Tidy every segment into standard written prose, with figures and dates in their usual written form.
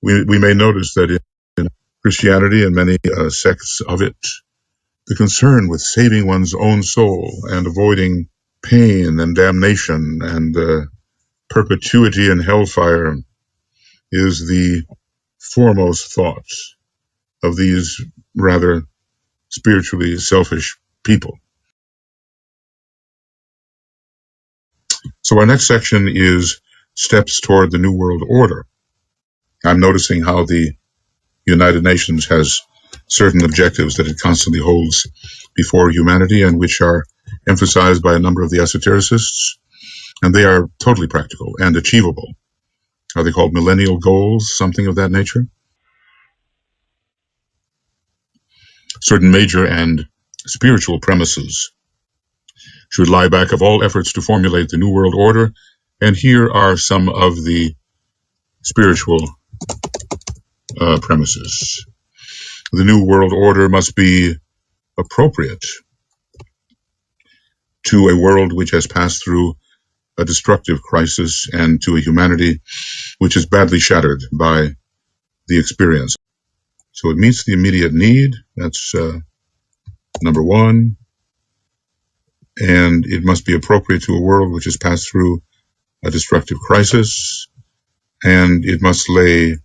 we may notice that in Christianity and many sects of it, the concern with saving one's own soul and avoiding pain and damnation and perpetuity in hellfire is the foremost thought of these rather spiritually selfish people. So our next section is steps toward the New World Order. I'm noticing how the United Nations has certain objectives that it constantly holds before humanity and which are emphasized by a number of the esotericists, and they are totally practical and achievable. Are they called millennial goals, something of that nature? Certain major and spiritual premises should lie back of all efforts to formulate the New World Order, and here are some of the spiritual premises. The New World Order must be appropriate to a world which has passed through a destructive crisis and to a humanity which is badly shattered by the experience. So it meets the immediate need. That's number one. And it must be appropriate to a world which has passed through a destructive crisis. And it must lay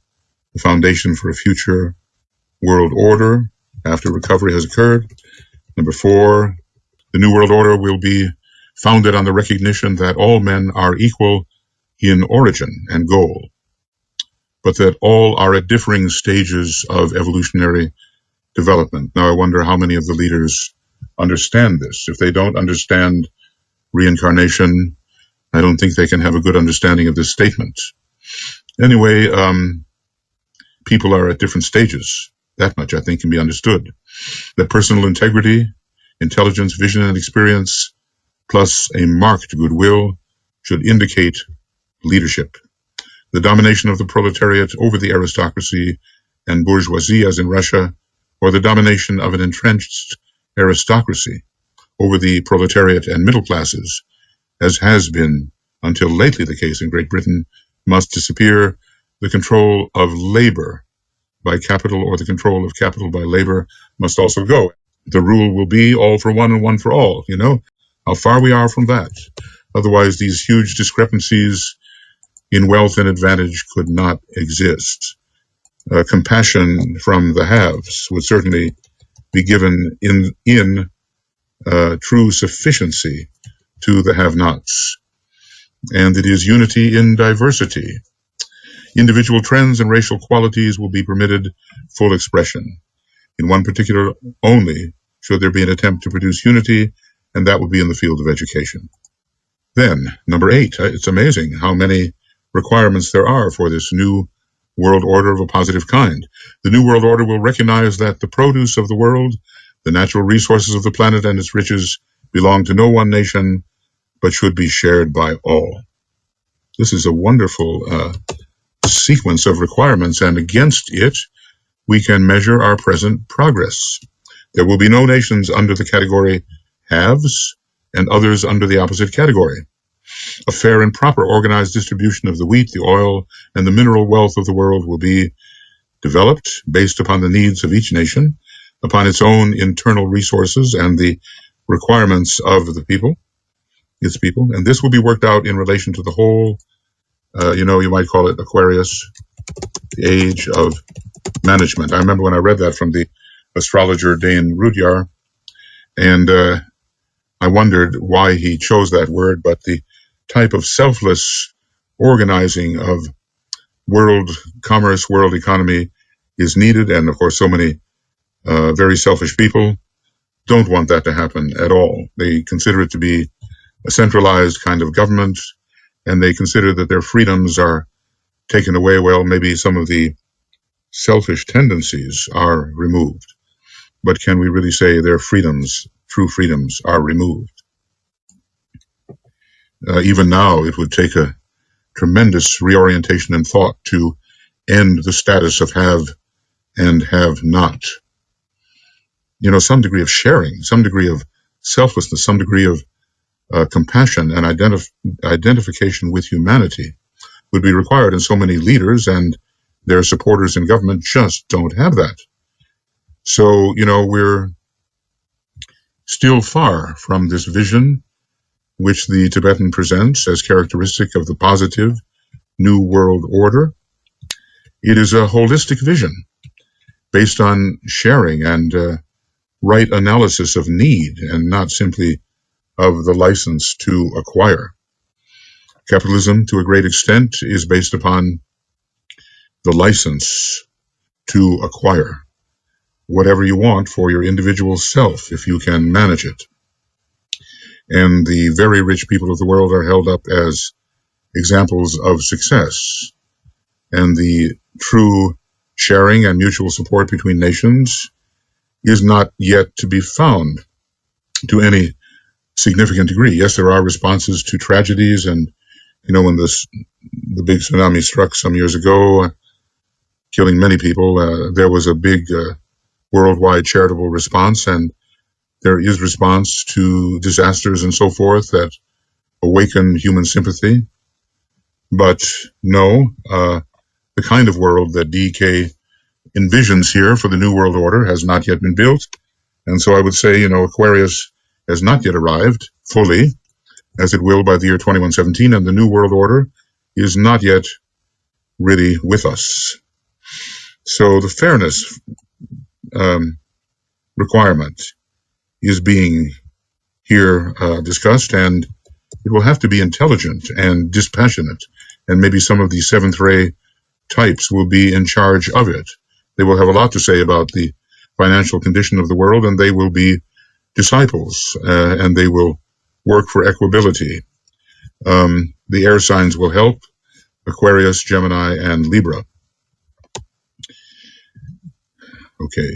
the foundation for a future world order after recovery has occurred. Number four, the New World Order will be founded on the recognition that all men are equal in origin and goal, but that all are at differing stages of evolutionary development. Now, I wonder how many of the leaders understand this. If they don't understand reincarnation, I don't think they can have a good understanding of this statement. Anyway, people are at different stages. That much, I think, can be understood. That personal integrity, intelligence, vision, and experience, plus a marked goodwill, should indicate leadership. The domination of the proletariat over the aristocracy and bourgeoisie, as in Russia, or the domination of an entrenched aristocracy over the proletariat and middle classes, as has been until lately the case in Great Britain, must disappear. The control of labor by capital or the control of capital by labor must also go. The rule will be all for one and one for all, you know, how far we are from that. Otherwise, these huge discrepancies in wealth and advantage could not exist. Compassion from the haves would certainly be given in true sufficiency to the have-nots. And it is unity in diversity. Individual trends and racial qualities will be permitted full expression. In one particular only should there be an attempt to produce unity, and that would be in the field of education. Then, number 8, it's amazing how many requirements there are for this new world order of a positive kind. The New World Order will recognize that the produce of the world, the natural resources of the planet and its riches, belong to no one nation, but should be shared by all. This is a wonderful sequence of requirements, and against it, we can measure our present progress. There will be no nations under the category haves and others under the opposite category. A fair and proper organized distribution of the wheat, the oil, and the mineral wealth of the world will be developed based upon the needs of each nation, upon its own internal resources and the requirements of the people, its people, and this will be worked out in relation to the whole, you might call it Aquarius, the age of management. I remember when I read that from the astrologer Dane Rudyard, and I wondered why he chose that word, but the type of selfless organizing of world commerce, world economy is needed, and of course so many very selfish people don't want that to happen at all. They consider it to be a centralized kind of government, and they consider that their freedoms are taken away. Well, maybe some of the selfish tendencies are removed, but can we really say their freedoms, true freedoms, are removed? Even now, it would take a tremendous reorientation in thought to end the status of have and have not. You know, some degree of sharing, some degree of selflessness, some degree of compassion and identification with humanity would be required in so many leaders, and their supporters in government just don't have that. So, we're still far from this vision which the Tibetan presents as characteristic of the positive New World Order. It is a holistic vision based on sharing and right analysis of need and not simply of the license to acquire. Capitalism, to a great extent, is based upon the license to acquire whatever you want for your individual self if you can manage it. And the very rich people of the world are held up as examples of success. And the true sharing and mutual support between nations is not yet to be found to any significant degree. Yes, there are responses to tragedies, and when the big tsunami struck some years ago, killing many people, there was a big worldwide charitable response, and there is response to disasters and so forth that awaken human sympathy. But no, the kind of world that DK envisions here for the New World Order has not yet been built. And so I would say, Aquarius has not yet arrived fully, as it will by the year 2117, and the New World Order is not yet really with us. So the fairness requirement is being here discussed, and it will have to be intelligent and dispassionate, and maybe some of the seventh ray types will be in charge of it. They will have a lot to say about the financial condition of the world, and they will be disciples, and they will work for equability. The air signs will help: Aquarius, Gemini, and Libra. Okay,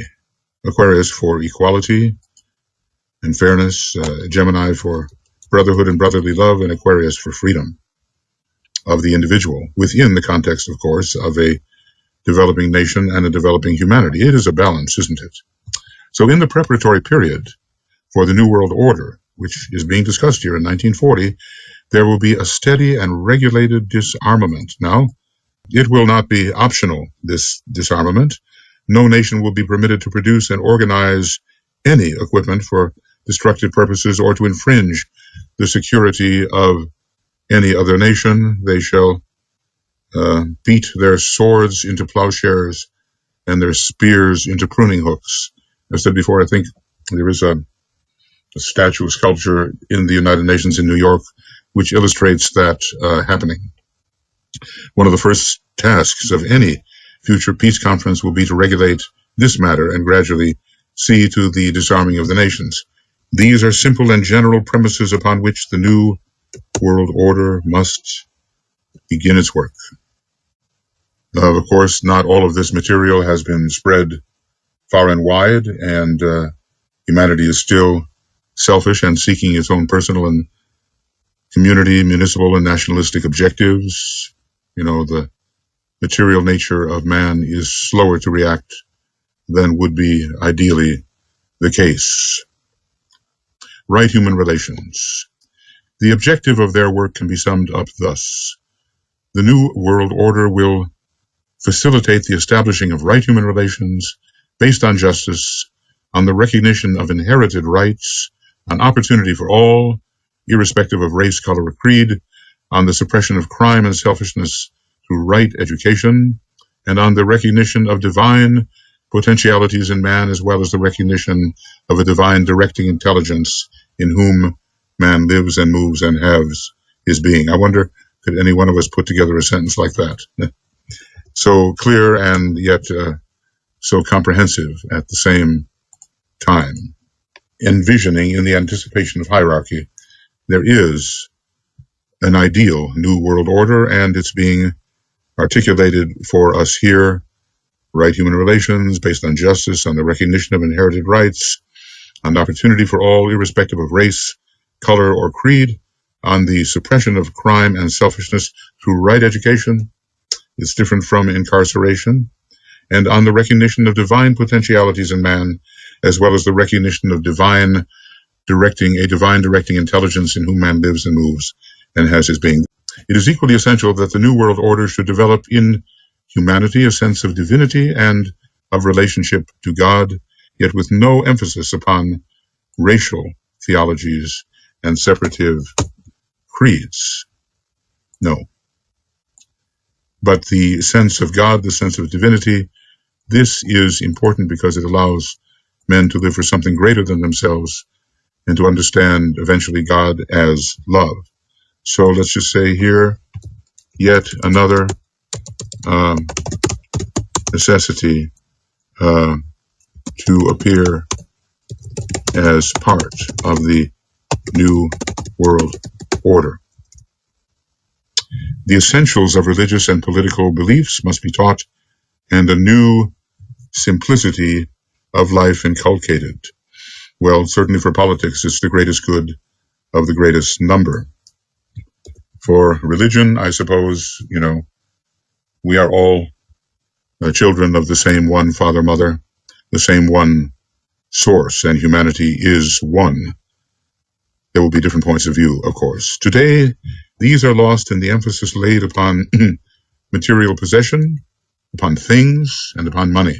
Aquarius for equality and fairness, Gemini for brotherhood and brotherly love, and Aquarius for freedom of the individual, within the context, of course, of a developing nation and a developing humanity. It is a balance, isn't it? So in the preparatory period for the New World Order, which is being discussed here in 1940, there will be a steady and regulated disarmament. Now, it will not be optional, this disarmament. No nation will be permitted to produce and organize any equipment for destructive purposes or to infringe the security of any other nation. They shall beat their swords into plowshares and their spears into pruning hooks. As I said before, I think there is a statue, sculpture in the United Nations in New York which illustrates that happening. One of the first tasks of any future peace conference will be to regulate this matter and gradually see to the disarming of the nations. These are simple and general premises upon which the New World Order must begin its work. Of course, not all of this material has been spread far and wide, and humanity is still selfish and seeking its own personal and community, municipal, and nationalistic objectives. The material nature of man is slower to react than would be ideally the case. Right human relations. The objective of their work can be summed up thus: the New World Order will facilitate the establishing of right human relations based on justice, on the recognition of inherited rights, on opportunity for all, irrespective of race, color, or creed, on the suppression of crime and selfishness through right education, and on the recognition of divine potentialities in man, as well as the recognition of a divine directing intelligence in whom man lives and moves and has his being. I wonder, could any one of us put together a sentence like that? So clear and yet so comprehensive at the same time. Envisioning in the anticipation of hierarchy, there is an ideal New World Order, and it's being articulated for us here: right human relations based on justice, on the recognition of inherited rights, on opportunity for all, irrespective of race, color, or creed, on the suppression of crime and selfishness through right education. It's different from incarceration. And on the recognition of divine potentialities in man, as well as the recognition of a divine directing intelligence in whom man lives and moves and has his being. It is equally essential that the New World Order should develop in humanity, a sense of divinity and of relationship to God, yet with no emphasis upon racial theologies and separative creeds. No. But the sense of God, the sense of divinity, this is important because it allows men to live for something greater than themselves and to understand eventually God as love. So let's just say here, yet another necessity to appear as part of the New World Order. The essentials of religious and political beliefs must be taught, and a new simplicity of life inculcated. Well, certainly for politics, it's the greatest good of the greatest number. For religion, I suppose, we are all children of the same one father, mother, the same one source, and humanity is one. There will be different points of view, of course. Today, these are lost in the emphasis laid upon material possession, upon things, and upon money.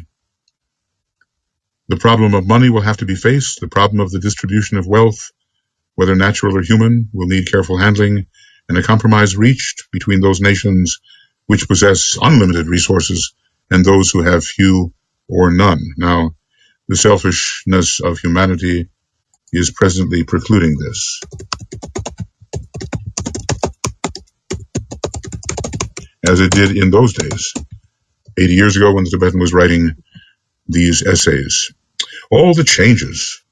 The problem of money will have to be faced. The problem of the distribution of wealth, whether natural or human, will need careful handling and a compromise reached between those nations which possess unlimited resources and those who have few or none. Now, the selfishness of humanity is presently precluding this. As it did in those days, 80 years ago when the Tibetan was writing these essays. All the changes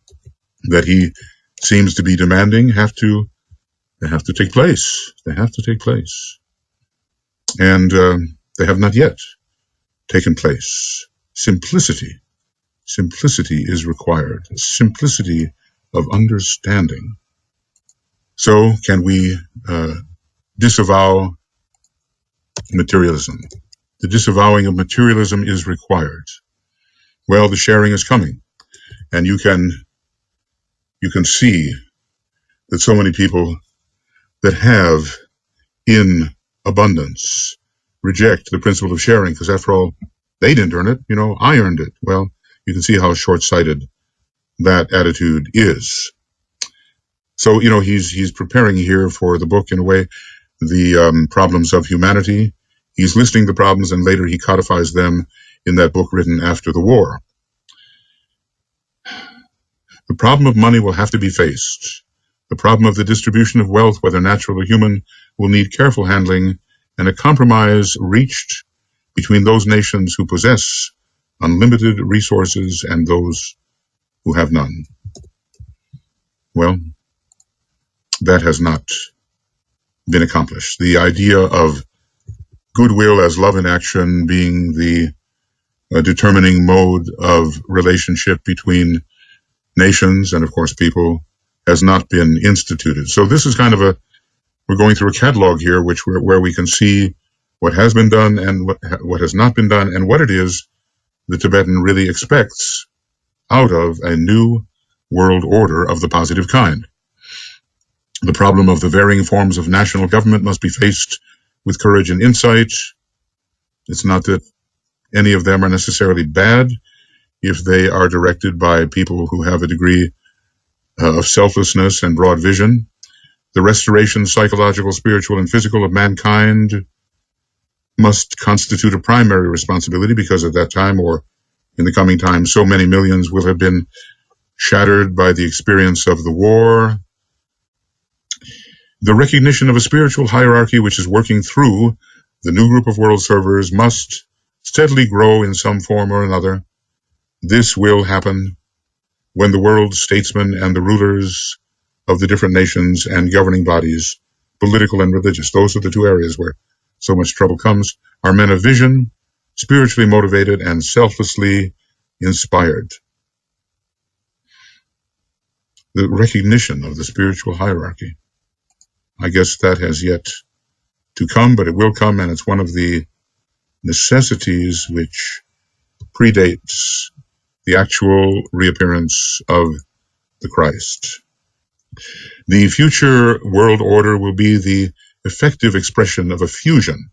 that he seems to be demanding have to take place. They have to take place. And they have not yet taken place. Simplicity is required. Simplicity of understanding. So can we disavow materialism? The disavowing of materialism is required. Well, the sharing is coming, and you can see that so many people that have in abundance reject the principle of sharing, because after all, they didn't earn it, I earned it. Well, you can see how short-sighted that attitude is. So, he's preparing here for the book in a way, the problems of humanity. He's listing the problems, and later he codifies them in that book written after the war. The problem of money will have to be faced. The problem of the distribution of wealth, whether natural or human, will need careful handling and a compromise reached between those nations who possess unlimited resources and those who have none. Well, that has not been accomplished. The idea of goodwill as love in action being the determining mode of relationship between nations and, of course, people has not been instituted. So this is kind of we're going through a catalog here where we can see what has been done and what has not been done and what it is the Tibetan really expects out of a new world order of the positive kind. The problem of the varying forms of national government must be faced with courage and insight. It's not that any of them are necessarily bad if they are directed by people who have a degree of selflessness and broad vision. The restoration, psychological, spiritual, and physical of mankind must constitute a primary responsibility, because at that time, or in the coming time, so many millions will have been shattered by the experience of the war. The recognition of a spiritual hierarchy which is working through the new group of world servers must steadily grow in some form or another. This will happen when the world statesmen and the rulers of the different nations and governing bodies, political and religious, those are the two areas where so much trouble comes, are men of vision, spiritually motivated and selflessly inspired. The recognition of the spiritual hierarchy, I guess that has yet to come, but it will come, and it's one of the necessities which predates the actual reappearance of the Christ. The future world order will be the effective expression of a fusion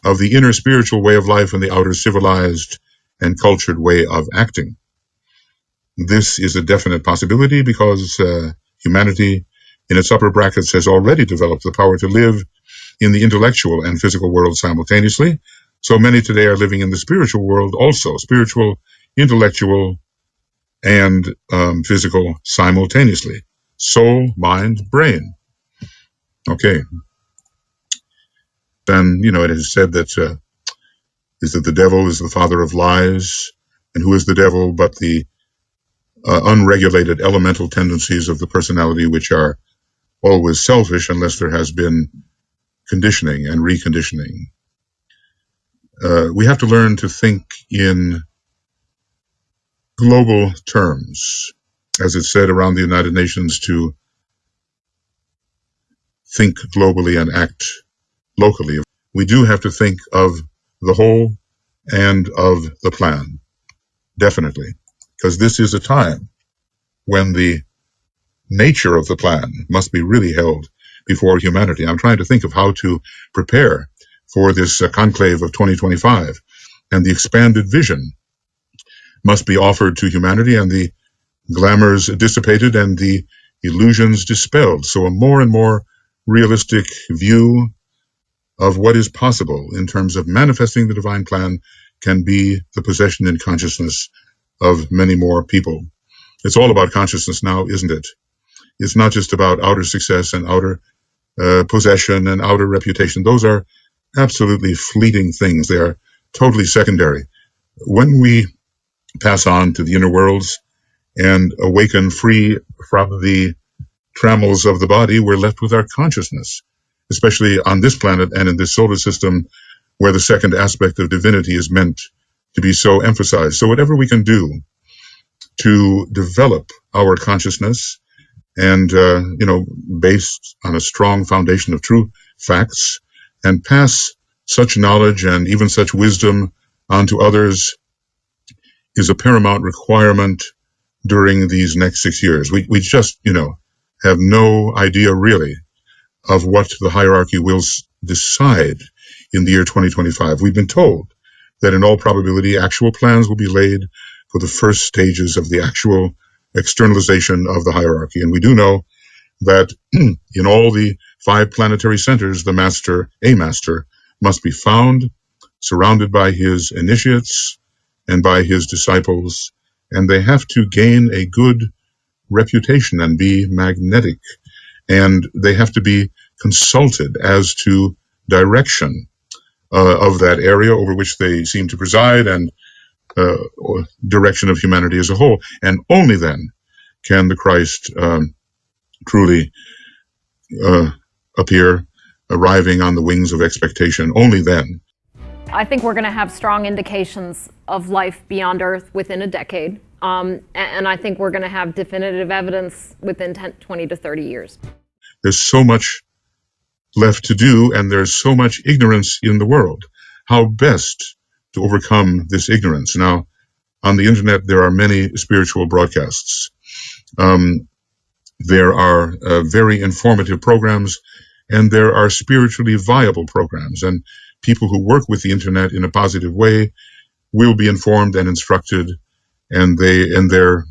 of the inner spiritual way of life and the outer civilized and cultured way of acting. This is a definite possibility because humanity in its upper brackets has already developed the power to live in the intellectual and physical world simultaneously. So many today are living in the spiritual world also, spiritual, intellectual, and physical simultaneously. Soul, mind, brain. Okay. Then, it is said that the devil is the father of lies. And who is the devil but the unregulated elemental tendencies of the personality, which are always selfish unless there has been conditioning and reconditioning. We have to learn to think in global terms, as it's said around the United Nations, to think globally and act locally. We do have to think of the whole and of the plan, definitely, because this is a time when the nature of the plan must be really held before humanity. I'm trying to think of how to prepare for this conclave of 2025, and the expanded vision must be offered to humanity, and the glamours dissipated and the illusions dispelled. So a more and more realistic view of what is possible in terms of manifesting the divine plan can be the possession in consciousness of many more people. It's all about consciousness now, isn't it? It's not just about outer success and outer possession and outer reputation. Those are absolutely fleeting things. They are totally secondary. When we pass on to the inner worlds and awaken free from the trammels of the body, we're left with our consciousness, especially on this planet and in this solar system where the second aspect of divinity is meant to be so emphasized. So whatever we can do to develop our consciousness and, based on a strong foundation of true facts, and pass such knowledge and even such wisdom onto others is a paramount requirement during these next 6 years. We just, have no idea really of what the hierarchy will decide in the year 2025. We've been told that in all probability, actual plans will be laid for the first stages of the actual externalization of the hierarchy. And we do know that in all the 5 planetary centers, a master must be found, surrounded by his initiates and by his disciples, and they have to gain a good reputation and be magnetic, and they have to be consulted as to direction of that area over which they seem to preside, and direction of humanity as a whole. And only then can the Christ truly appear, arriving on the wings of expectation. Only then. I think we're going to have strong indications of life beyond Earth within a decade. And I think we're going to have definitive evidence within 20 to 30 years. There's so much left to do, and there's so much ignorance in the world. How best to overcome this ignorance? Now, on the internet, there are many spiritual broadcasts. There are very informative programs, and there are spiritually viable programs. And people who work with the internet in a positive way will be informed and instructed, and their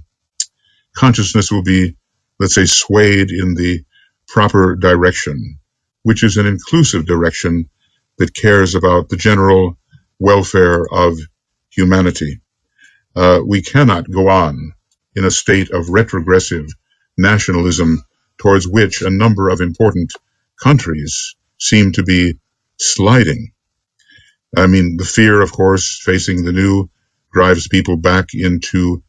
consciousness will be, let's say, swayed in the proper direction, which is an inclusive direction that cares about the general welfare of humanity. We cannot go on in a state of retrogressive nationalism towards which a number of important countries seem to be sliding. I mean, the fear, of course, facing the new drives people back into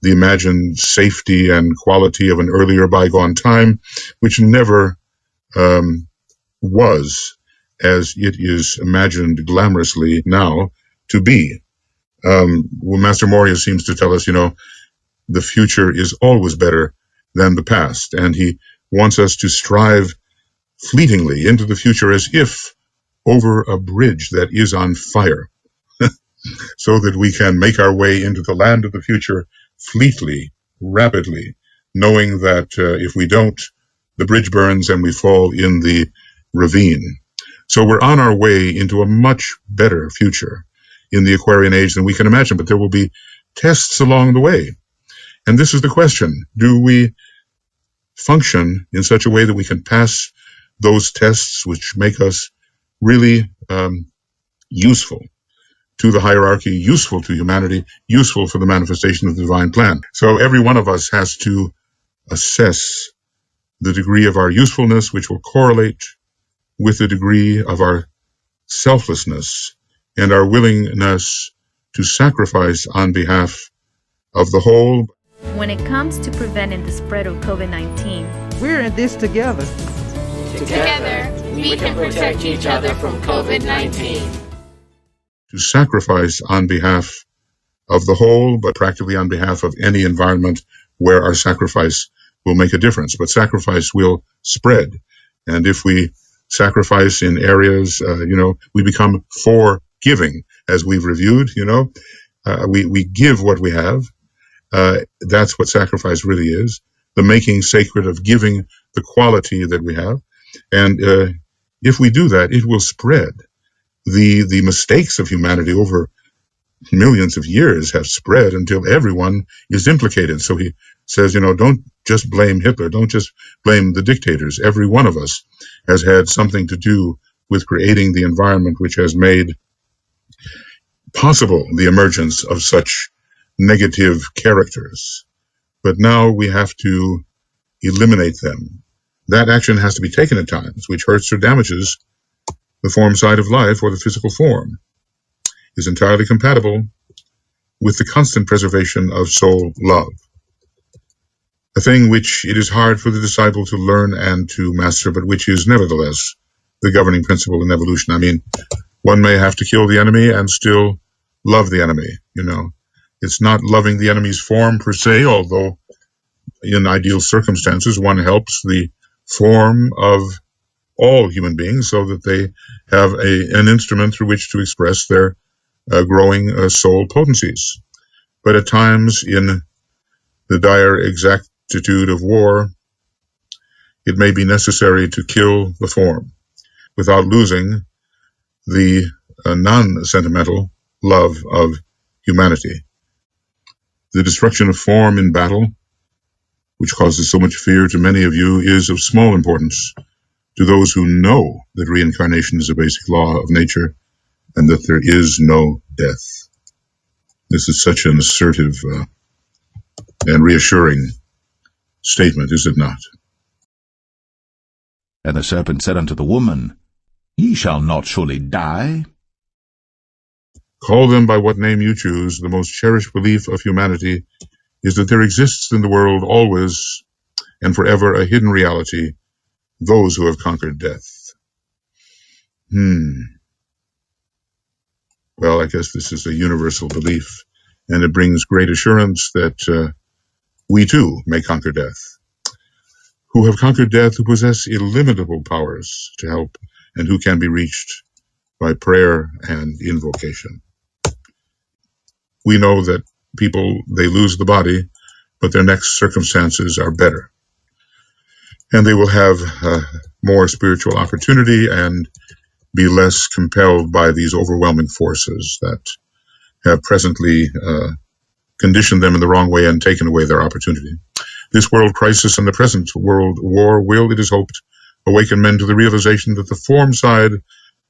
the imagined safety and quality of an earlier bygone time, which never was as it is imagined glamorously now to be. Master Morya seems to tell us, the future is always better than the past, and he wants us to strive fleetingly into the future as if over a bridge that is on fire, so that we can make our way into the land of the future fleetly, rapidly, knowing that if we don't, the bridge burns and we fall in the ravine. So we're on our way into a much better future in the Aquarian age than we can imagine, but there will be tests along the way. And this is the question: do we function in such a way that we can pass those tests which make us really useful to the hierarchy, useful to humanity, useful for the manifestation of the divine plan? So every one of us has to assess the degree of our usefulness, which will correlate with the degree of our selflessness and our willingness to sacrifice on behalf of the whole. When it comes to preventing the spread of COVID-19, we're in this together. Together, we can protect each other from COVID-19. To sacrifice on behalf of the whole, but practically on behalf of any environment where our sacrifice will make a difference. But sacrifice will spread. And if we sacrifice in areas, we become forgiving, as we've reviewed, we give what we have. That's what sacrifice really is, the making sacred of giving the quality that we have. And if we do that, it will spread. The mistakes of humanity over millions of years have spread until everyone is implicated. So he says, don't just blame Hitler, don't just blame the dictators. Every one of us has had something to do with creating the environment which has made possible the emergence of such negative characters. But now we have to eliminate them. That action has to be taken at times, which hurts or damages the form side of life, or the physical form, is entirely compatible with the constant preservation of soul love, a thing which it is hard for the disciple to learn and to master, but which is nevertheless the governing principle in evolution. I mean, one may have to kill the enemy and still love the enemy, It's not loving the enemy's form per se, although in ideal circumstances one helps the form of all human beings so that they have an instrument through which to express their growing soul potencies. But at times, in the dire exactitude of war, it may be necessary to kill the form without losing the non-sentimental love of humanity. The destruction of form in battle, which causes so much fear to many of you, is of small importance to those who know that reincarnation is a basic law of nature and that there is no death. This is such an assertive and reassuring statement, is it not? And the serpent said unto the woman, Ye shall not surely die. Call them by what name you choose, the most cherished belief of humanity is that there exists in the world always and forever a hidden reality, those who have conquered death. Well, I guess this is a universal belief, and it brings great assurance that we too may conquer death. Who have conquered death, who possess illimitable powers to help, and who can be reached by prayer and invocation. We know that people, they lose the body, but their next circumstances are better. And they will have more spiritual opportunity and be less compelled by these overwhelming forces that have presently conditioned them in the wrong way and taken away their opportunity. This world crisis and the present world war will, it is hoped, awaken men to the realization that the form side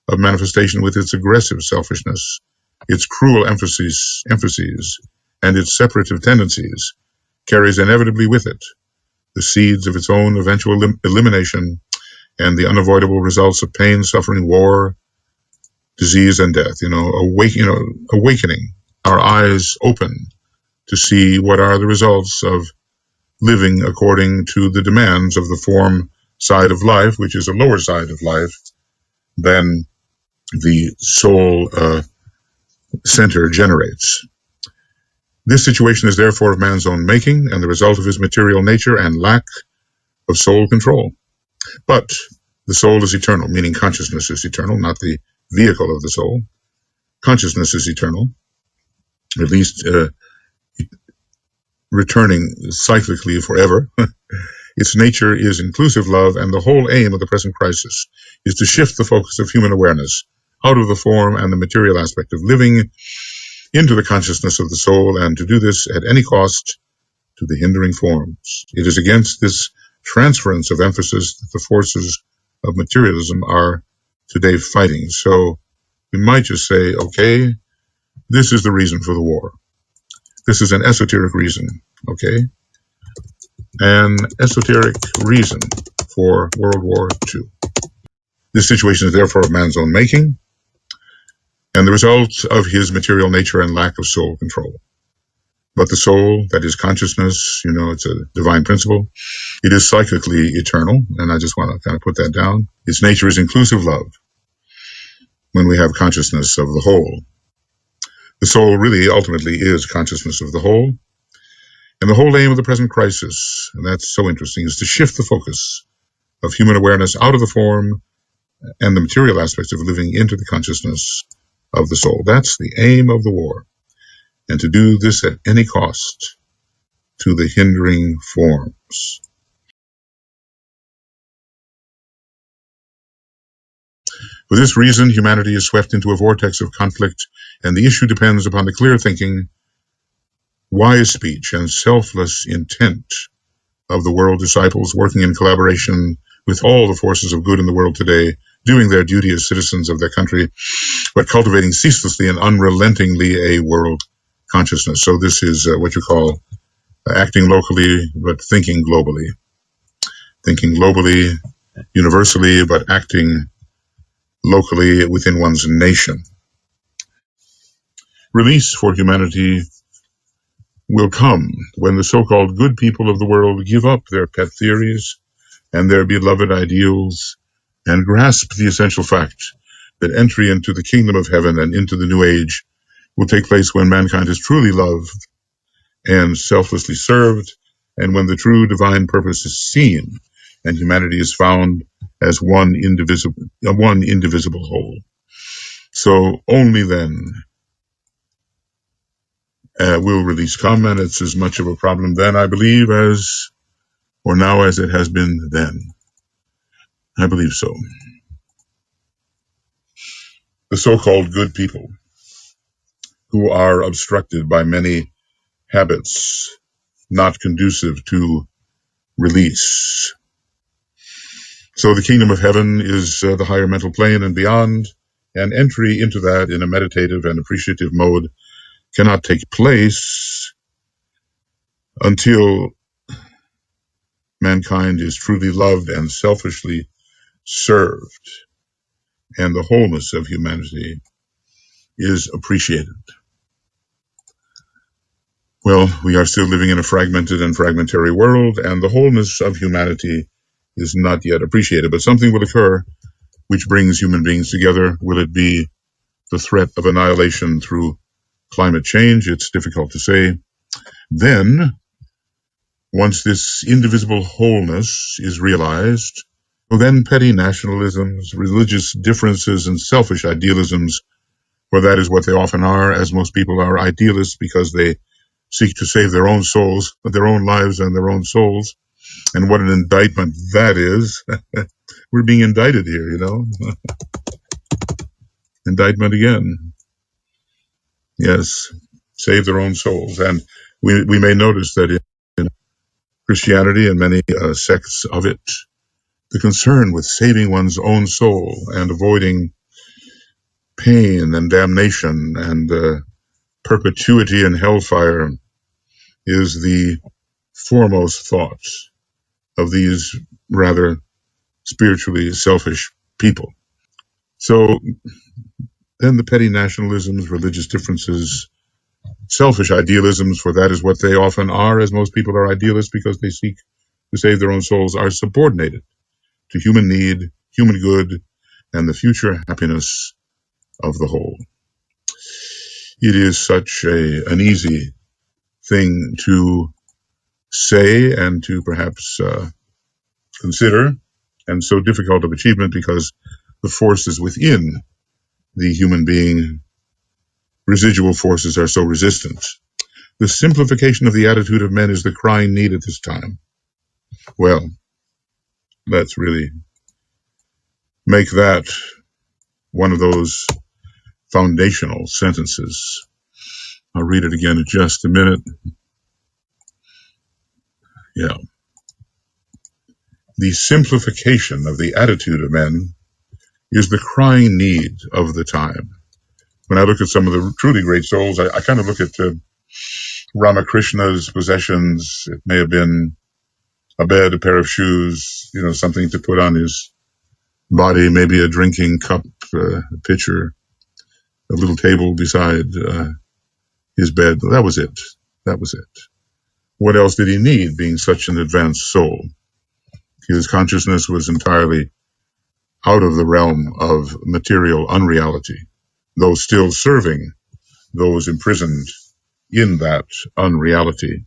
of manifestation, with its aggressive selfishness, its cruel emphases, and its separative tendencies, carries inevitably with it the seeds of its own eventual elimination and the unavoidable results of pain, suffering, war, disease, and death. Awakening our eyes open to see what are the results of living according to the demands of the form side of life, which is a lower side of life than the soul center generates. This situation is therefore of man's own making and the result of his material nature and lack of soul control. But the soul is eternal, meaning consciousness is eternal, not the vehicle of the soul. Consciousness is eternal, at least returning cyclically forever. Its nature is inclusive love, and the whole aim of the present crisis is to shift the focus of human awareness out of the form and the material aspect of living into the consciousness of the soul, and to do this at any cost to the hindering forms. It is against this transference of emphasis that the forces of materialism are today fighting. So we might just say, okay, this is the reason for the war. This is an esoteric reason, okay? An esoteric reason for World War II. This situation is therefore of man's own making, and the result of his material nature and lack of soul control. But the soul, that is consciousness, it's a divine principle. It is cyclically eternal, and I just want to kind of put that down. Its nature is inclusive love when we have consciousness of the whole. The soul really ultimately is consciousness of the whole. And the whole aim of the present crisis, and that's so interesting, is to shift the focus of human awareness out of the form and the material aspects of living into the consciousness of the soul. That's the aim of the war. And to do this at any cost to the hindering forms. For this reason, humanity is swept into a vortex of conflict, and the issue depends upon the clear thinking, wise speech, and selfless intent of the world disciples working in collaboration with all the forces of good in the world today, doing their duty as citizens of their country, but cultivating ceaselessly and unrelentingly a world consciousness. So this is what you call acting locally, but thinking globally. Thinking globally, universally, but acting locally within one's nation. Release for humanity will come when the so-called good people of the world give up their pet theories and their beloved ideals and grasp the essential fact that entry into the kingdom of heaven and into the new age will take place when mankind is truly loved and selflessly served, and when the true divine purpose is seen and humanity is found as one indivisible whole. So only then will release come, and it's as much of a problem then, I believe, now as it has been then. I believe so. The so-called good people who are obstructed by many habits not conducive to release. So the kingdom of heaven is the higher mental plane and beyond, and entry into that in a meditative and appreciative mode cannot take place until mankind is truly loved and selfishly served, and the wholeness of humanity is appreciated. Well, we are still living in a fragmented and fragmentary world, and the wholeness of humanity is not yet appreciated. But something will occur which brings human beings together. Will it be the threat of annihilation through climate change? It's difficult to say. Then, once this indivisible wholeness is realized, then petty nationalisms, religious differences, and selfish idealisms, for that is what they often are, as most people are idealists because they seek to save their own souls, their own lives and their own souls. And what an indictment that is. We're being indicted here, Indictment again. Yes, save their own souls. And we may notice that in Christianity and many sects of it, the concern with saving one's own soul and avoiding pain and damnation and perpetuity in hellfire is the foremost thought of these rather spiritually selfish people. So then the petty nationalisms, religious differences, selfish idealisms, for that is what they often are, as most people are idealists because they seek to save their own souls, are subordinated to human need, human good, and the future happiness of the whole. It is such an easy thing to say and to perhaps consider, and so difficult of achievement because the forces within the human being, residual forces, are so resistant. The simplification of the attitude of men is the crying need at this time. Well, let's really make that one of those foundational sentences. I'll read it again in just a minute. Yeah. The simplification of the attitude of men is the crying need of the time. When I look at some of the truly great souls, I kind of look at Ramakrishna's possessions. It may have been a bed, a pair of shoes, something to put on his body, maybe a drinking cup, a pitcher, a little table beside his bed. That was it. That was it. What else did he need, being such an advanced soul? His consciousness was entirely out of the realm of material unreality, though still serving those imprisoned in that unreality.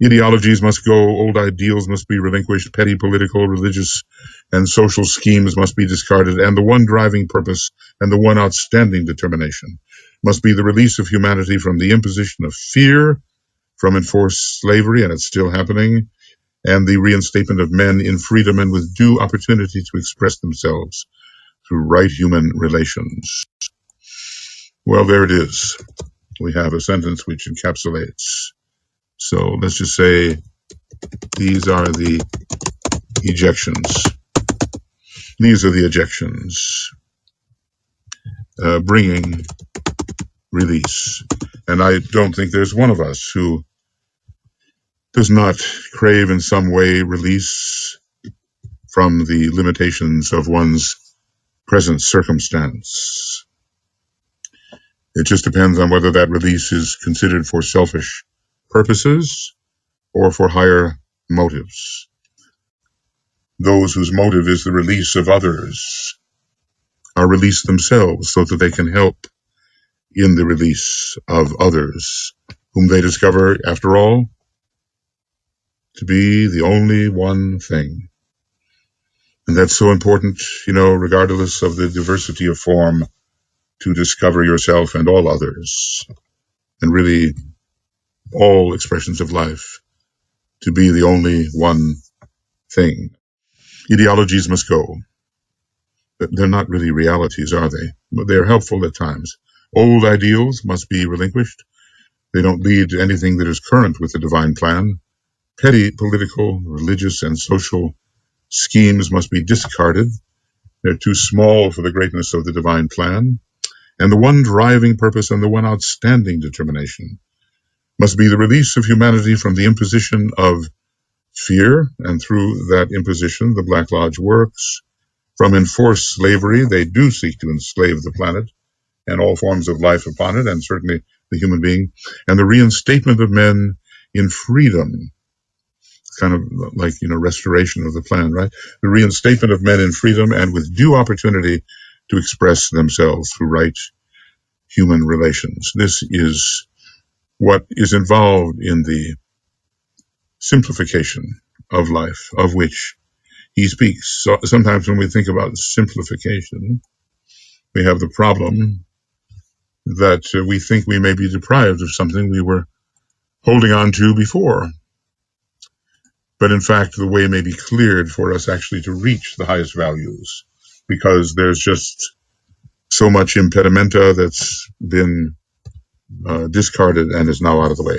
Ideologies must go, old ideals must be relinquished, petty political, religious, and social schemes must be discarded, and the one driving purpose and the one outstanding determination must be the release of humanity from the imposition of fear, from enforced slavery, and it's still happening, and the reinstatement of men in freedom and with due opportunity to express themselves through right human relations. Well, there it is. We have a sentence which encapsulates. So let's just say these are the ejections. These are the ejections, bringing release. And I don't think there's one of us who does not crave in some way release from the limitations of one's present circumstance. It just depends on whether that release is considered for selfish purposes or for higher motives. Those whose motive is the release of others are released themselves so that they can help in the release of others, whom they discover, after all, to be the only one thing. And that's so important, regardless of the diversity of form, to discover yourself and all others, and really all expressions of life, to be the only one thing. Ideologies must go. They're not really realities, are they? But they're helpful at times. Old ideals must be relinquished. They don't lead to anything that is current with the divine plan. Petty political, religious, and social schemes must be discarded. They're too small for the greatness of the divine plan. And the one driving purpose and the one outstanding determination must be the release of humanity from the imposition of fear, and through that imposition, the Black Lodge works. From enforced slavery, they do seek to enslave the planet and all forms of life upon it, and certainly the human being, and the reinstatement of men in freedom, kind of like, restoration of the plan, right? The reinstatement of men in freedom and with due opportunity to express themselves through right human relations. This is what is involved in the simplification of life, of which he speaks. So sometimes when we think about simplification, we have the problem that we think we may be deprived of something we were holding on to before. But in fact, the way may be cleared for us actually to reach the highest values, because there's just so much impedimenta that's been discarded and is now out of the way.